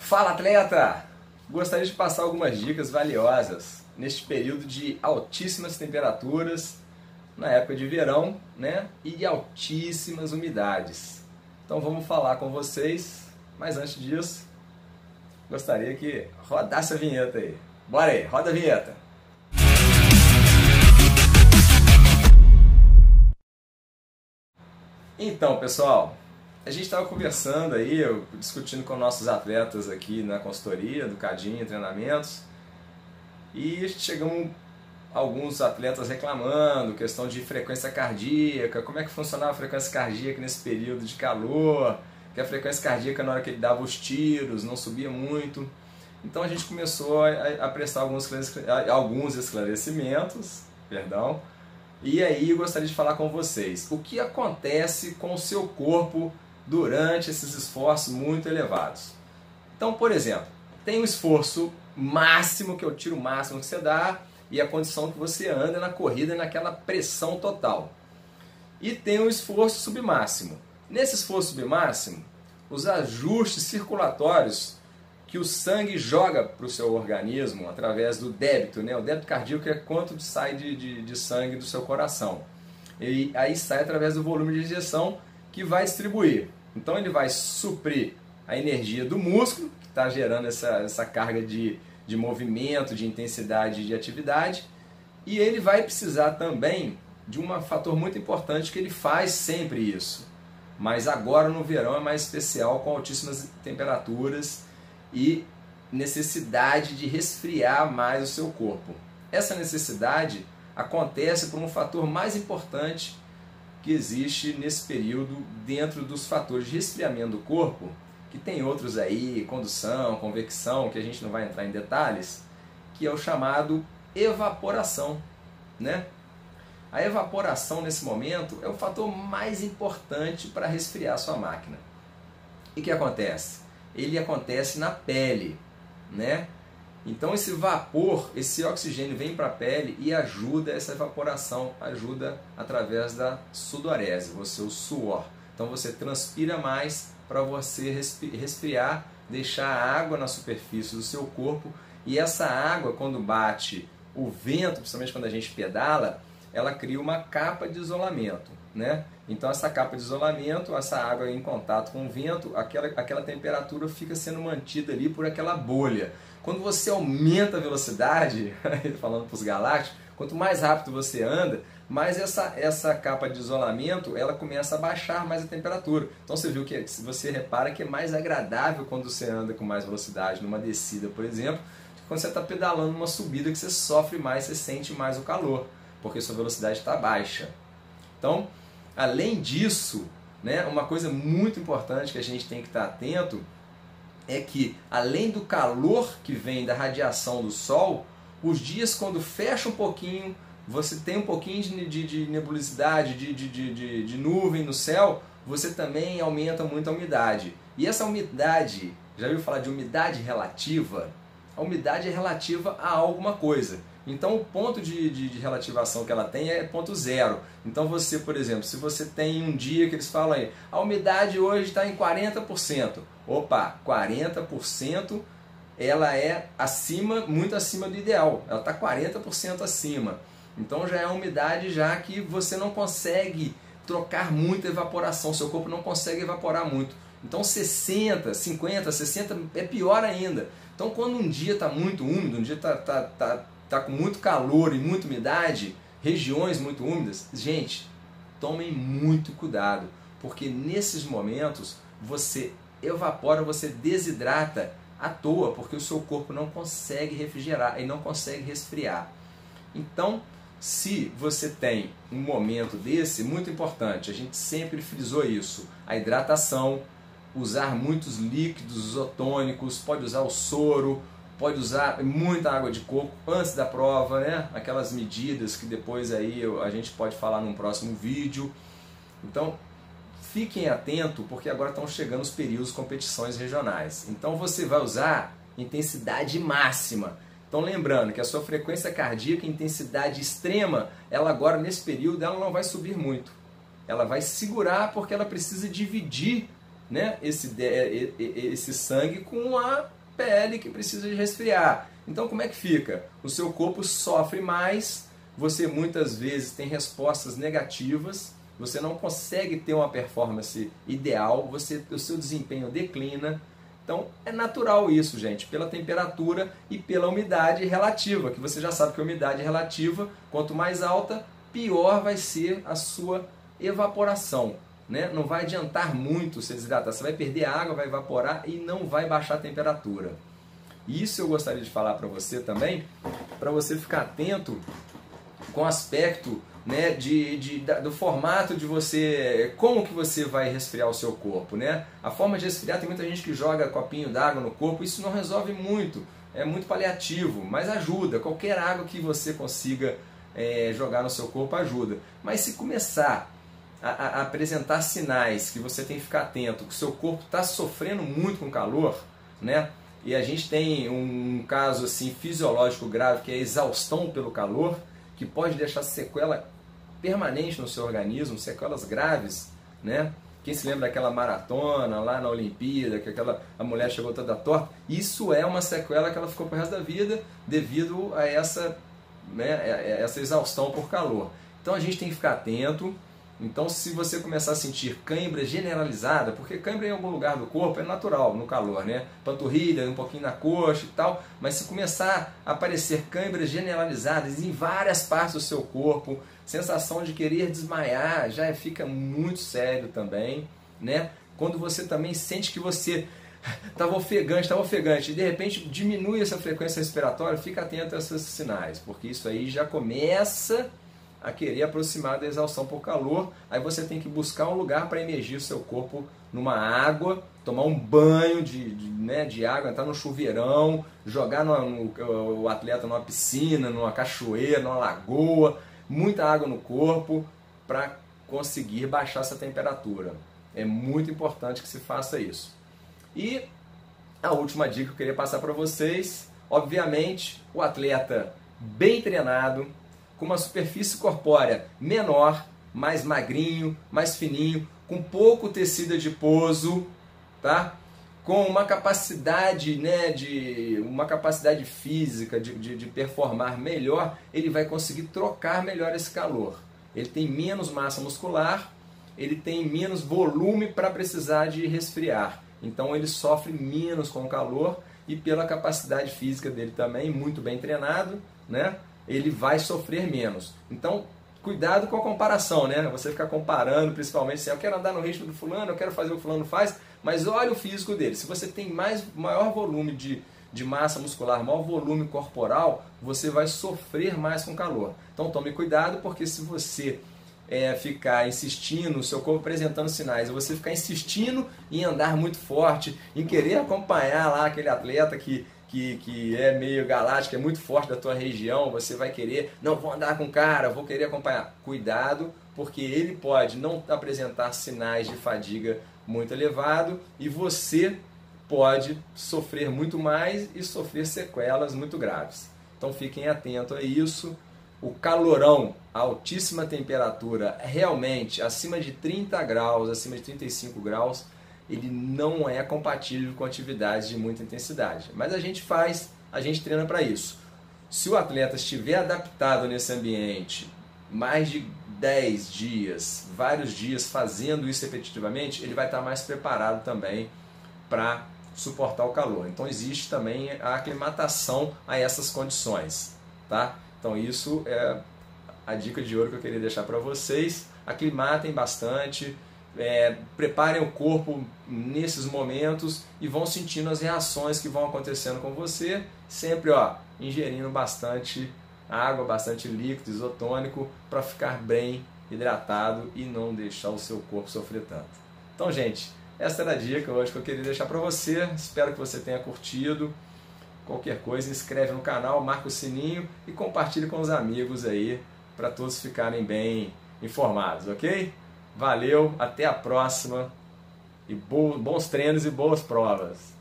Fala, atleta! Gostaria de passar algumas dicas valiosas neste período de altíssimas temperaturas, na época de verão, né? E de altíssimas umidades. Então vamos falar com vocês, mas antes disso, gostaria que rodasse a vinheta aí. Bora aí, roda a vinheta! Então, pessoal, a gente estava conversando aí, discutindo com nossos atletas aqui na consultoria, do Cadinho, treinamentos, e chegamos alguns atletas reclamando, questão de frequência cardíaca, como é que funcionava a frequência cardíaca nesse período de calor, que a frequência cardíaca na hora que ele dava os tiros não subia muito. Então a gente começou a prestar alguns esclarecimentos, e aí eu gostaria de falar com vocês o que acontece com o seu corpo durante esses esforços muito elevados. Então, por exemplo, tem um esforço máximo, que é o tiro máximo que você dá, e a condição que você anda na corrida naquela pressão total. E tem o esforço submáximo. Nesse esforço submáximo, os ajustes circulatórios que o sangue joga para o seu organismo através do débito, né? O débito cardíaco é quanto sai de sangue do seu coração. E aí sai através do volume de injeção que vai distribuir. Então ele vai suprir a energia do músculo, que está gerando essa carga de movimento, de intensidade de atividade, e ele vai precisar também de um fator muito importante que ele faz sempre isso. Mas agora no verão é mais especial, com altíssimas temperaturas e necessidade de resfriar mais o seu corpo. Essa necessidade acontece por um fator mais importante que existe nesse período dentro dos fatores de resfriamento do corpo, que tem outros aí, condução, convecção, que a gente não vai entrar em detalhes, que é o chamado evaporação, né? A evaporação nesse momento é o fator mais importante para resfriar a sua máquina. E o que acontece? Ele acontece na pele, né? Então esse vapor, esse oxigênio vem para a pele e ajuda essa evaporação, ajuda através da sudorese, o suor. Então você transpira mais para você resfriar, deixar a água na superfície do seu corpo, e essa água, quando bate o vento, principalmente quando a gente pedala, ela cria uma capa de isolamento, né? Então essa capa de isolamento, essa água em contato com o vento, aquela temperatura fica sendo mantida ali por aquela bolha. Quando você aumenta a velocidade, falando para os galácticos, quanto mais rápido você anda, mais essa capa de isolamento ela começa a baixar mais a temperatura. Então você viu que você repara que é mais agradável quando você anda com mais velocidade numa descida, por exemplo, que quando você está pedalando numa subida que você sofre mais, você sente mais o calor, porque sua velocidade está baixa. Então, além disso, né, uma coisa muito importante que a gente tem que estar atento é que, além do calor que vem da radiação do Sol, os dias quando fecha um pouquinho, você tem um pouquinho de nebulosidade, de nuvem no céu, você também aumenta muito a umidade. E essa umidade, já ouviu falar de umidade relativa? A umidade é relativa a alguma coisa. Então o ponto de relativação que ela tem é ponto zero. Então você, por exemplo, se você tem um dia que eles falam aí, a umidade hoje está em 40%. Opa, 40% ela é muito acima do ideal. Ela está 40% acima. Então já é uma umidade já que você não consegue trocar muita evaporação. Seu corpo não consegue evaporar muito. Então 60, 50, 60 é pior ainda. Então quando um dia está muito úmido, um dia está com muito calor e muita umidade, regiões muito úmidas, gente, tomem muito cuidado, porque nesses momentos você evapora, você desidrata à toa, porque o seu corpo não consegue refrigerar e não consegue resfriar. Então, se você tem um momento desse, muito importante, a gente sempre frisou isso, a hidratação, usar muitos líquidos isotônicos, pode usar o soro, pode usar muita água de coco antes da prova, né? Aquelas medidas que depois aí a gente pode falar num próximo vídeo. Então, fiquem atentos, porque agora estão chegando os períodos de competições regionais. Então você vai usar intensidade máxima. Então lembrando que a sua frequência cardíaca, intensidade extrema, ela agora nesse período ela não vai subir muito. Ela vai segurar porque ela precisa dividir, né, esse sangue com a pele que precisa de resfriar. Então como é que fica? O seu corpo sofre mais, você muitas vezes tem respostas negativas, você não consegue ter uma performance ideal, o seu desempenho declina. Então é natural isso, gente, pela temperatura e pela umidade relativa, que você já sabe que a umidade relativa, quanto mais alta, pior vai ser a sua evaporação, né? Não vai adiantar muito você desidratar, você vai perder água, vai evaporar e não vai baixar a temperatura. Isso eu gostaria de falar para você também, para você ficar atento com o aspecto, né, do formato de você, como que você vai resfriar o seu corpo, né? A forma de resfriar, tem muita gente que joga copinho d'água no corpo, isso não resolve muito, é muito paliativo, mas ajuda, qualquer água que você consiga jogar no seu corpo ajuda. Mas se começar a apresentar sinais que você tem que ficar atento, que o seu corpo está sofrendo muito com calor, né? E a gente tem um caso assim fisiológico grave, que é a exaustão pelo calor, que pode deixar sequela permanente no seu organismo, sequelas graves, né? Quem se lembra daquela maratona lá na Olimpíada, que a mulher chegou toda torta, isso é uma sequela que ela ficou pro resto da vida devido a essa exaustão por calor. Então a gente tem que ficar atento. Então se você começar a sentir cãibra generalizada, porque cãibra em algum lugar do corpo é natural no calor, né? Panturrilha, um pouquinho na coxa e tal, mas se começar a aparecer cãibras generalizadas em várias partes do seu corpo, sensação de querer desmaiar, já fica muito sério também, né? Quando você também sente que você estava ofegante, e de repente diminui essa frequência respiratória, fica atento a esses sinais, porque isso aí já começa a querer aproximar da exaustão por calor. Aí você tem que buscar um lugar para imergir o seu corpo numa água, tomar um banho de água, entrar no chuveirão, jogar o atleta numa piscina, numa cachoeira, numa lagoa, muita água no corpo para conseguir baixar essa temperatura. É muito importante que se faça isso. E a última dica que eu queria passar para vocês, obviamente, o atleta bem treinado, com uma superfície corpórea menor, mais magrinho, mais fininho, com pouco tecido adiposo, tá? Com uma capacidade, uma capacidade física de performar melhor, ele vai conseguir trocar melhor esse calor. Ele tem menos massa muscular, ele tem menos volume para precisar de resfriar. Então ele sofre menos com o calor e pela capacidade física dele também, muito bem treinado, né? Ele vai sofrer menos. Então, cuidado com a comparação, né? Você ficar comparando, principalmente assim, eu quero andar no ritmo do fulano, eu quero fazer o que o fulano faz, mas olha o físico dele. Se você tem maior volume de massa muscular, maior volume corporal, você vai sofrer mais com calor. Então tome cuidado, porque se você ficar insistindo, o seu corpo apresentando sinais, e você ficar insistindo em andar muito forte, em querer acompanhar lá aquele atleta que é meio galáctico, é muito forte da tua região, você vai querer, não, vou andar com o cara, vou querer acompanhar. Cuidado, porque ele pode não apresentar sinais de fadiga muito elevado e você pode sofrer muito mais e sofrer sequelas muito graves. Então fiquem atentos a isso. O calorão, a altíssima temperatura, realmente acima de 30 graus, acima de 35 graus, ele não é compatível com atividades de muita intensidade. Mas a gente treina para isso. Se o atleta estiver adaptado nesse ambiente, mais de 10 dias, vários dias fazendo isso repetitivamente, ele vai estar mais preparado também para suportar o calor. Então existe também a aclimatação a essas condições, tá? Então isso é a dica de ouro que eu queria deixar para vocês. Aclimatem bastante, preparem o corpo nesses momentos e vão sentindo as reações que vão acontecendo com você, sempre ingerindo bastante água, bastante líquido isotônico para ficar bem hidratado e não deixar o seu corpo sofrer tanto. Então, gente, essa era a dica hoje que eu queria deixar para você. Espero que você tenha curtido. Qualquer coisa, inscreve no canal, marca o sininho e compartilhe com os amigos aí para todos ficarem bem informados, ok? Valeu, até a próxima e bons treinos e boas provas!